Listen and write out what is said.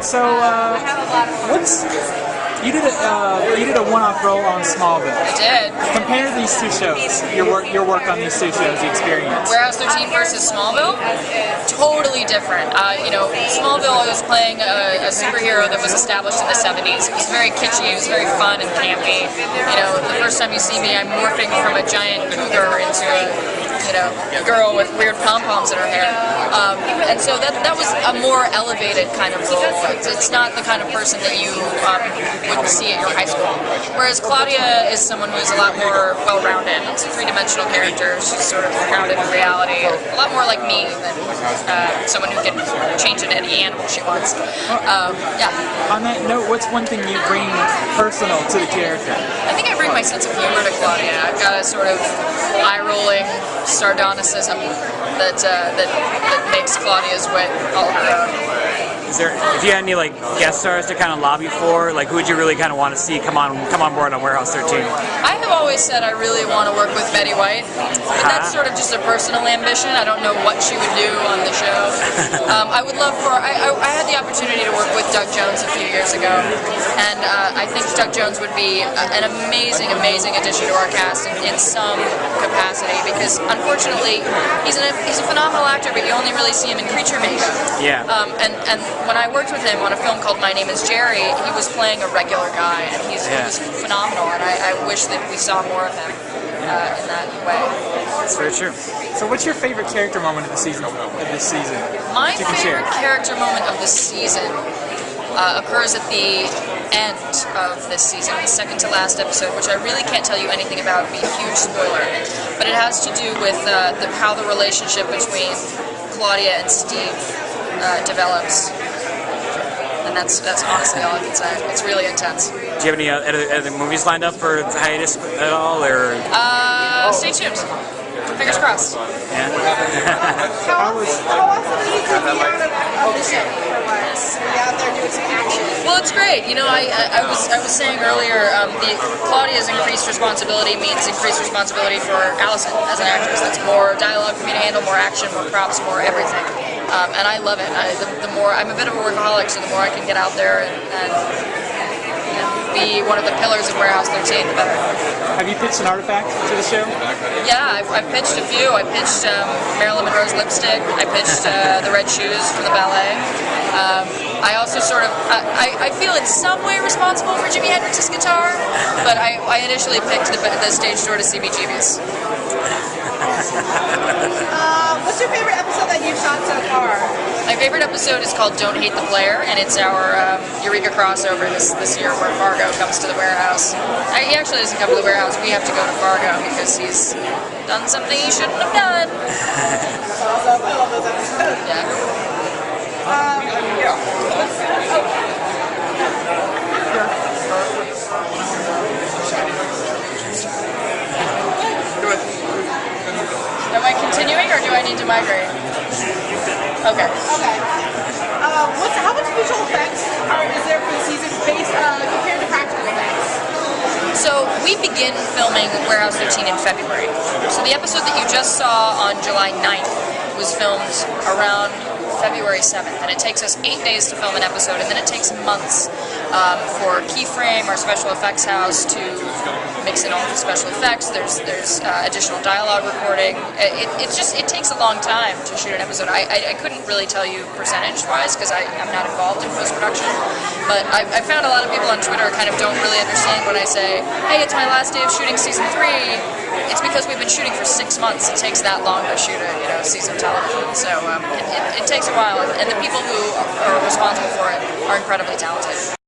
So, what's you did a one-off role on Smallville. I did. Compare these two shows. Your work on these two shows, the experience. Warehouse 13 versus Smallville, totally different. Smallville, I was playing a superhero that was established in the 70s. It was very kitschy. It was very fun and campy. The first time you see me, I'm morphing from a giant cougar into a girl with weird pom-poms in her hair. And so that was a more elevated kind of role. It's not the kind of person that you would see at your high school. Whereas Claudia is someone who's a lot more well-rounded. It's a three-dimensional character. She's sort of grounded in reality. A lot more like me than someone who can change into any animal she wants. Yeah. On that note, what's one thing you bring personal to the character? I think I bring my sense of humor to Claudia. I've got a sort of eye-rolling sardonicism that makes Claudia's wit all her own. If you had any guest stars to kind of lobby for, who would you really kind of want to see come on board on Warehouse 13? I have always said I really want to work with Betty White, but that's sort of just a personal ambition. I don't know what she would do on the show. I would love for I had the opportunity to work with Doug Jones a few years ago, and I think Doug Jones would be an amazing addition to our cast in some capacity, because unfortunately he's a phenomenal actor, but you only really see him in creature makeup. Yeah. And when I worked with him on a film called My Name is Jerry, he was playing a regular guy, and he was phenomenal, and I wish that we saw more of him in that way. That's very true. So what's your favorite character moment of this season? My favorite character moment of the season occurs at the end of this season, the second to last episode, which I really can't tell you anything about. It would be a huge spoiler. But it has to do with how the relationship between Claudia and Steve develops. And that's honestly all I can say. It's really intense. Do you have any other movies lined up for the hiatus at all, or? Stay tuned. Fingers crossed. Yeah. How often do you take me out of the show for once? Be out there doing some action. Well, it's great. I was saying earlier, Claudia's increased responsibility means increased responsibility for Allison as an actress. That's more dialogue for me to handle, more action, more props, more everything. And I love it. The more I'm a bit of a workaholic, so the more I can get out there and be one of the pillars of Warehouse 13, the better. Have you pitched an artifact to the show? Yeah, I've pitched a few. I pitched Marilyn Monroe's lipstick. I pitched the red shoes from the ballet. I also sort of, I feel in some way responsible for Jimi Hendrix's guitar, but I initially picked the stage door to CBGB's. What's your favorite episode that you've shot so far? My favorite episode is called Don't Hate the Player, and it's our Eureka crossover this year where Fargo comes to the warehouse. He actually doesn't come to the warehouse, we have to go to Fargo because he's done something he shouldn't have done. Awesome. I love those episodes. Yeah. Am I continuing, or do I need to migrate? Okay. How much visual effects is there for the season compared to practical effects? So we begin filming Warehouse 13 in February. So the episode that you just saw on July 9th was filmed around February 7th, and it takes us 8 days to film an episode, and then it takes months for Keyframe, our special effects house, to mix in all the special effects. There's additional dialogue recording. It takes a long time to shoot an episode. I couldn't really tell you percentage-wise because I'm not involved in post-production, but I found a lot of people on Twitter kind of don't really understand when I say, hey, it's my last day of shooting season 3. It's because we've been shooting for 6 months. It takes that long to shoot a season of television. So it takes a while, and the people who are responsible for it are incredibly talented.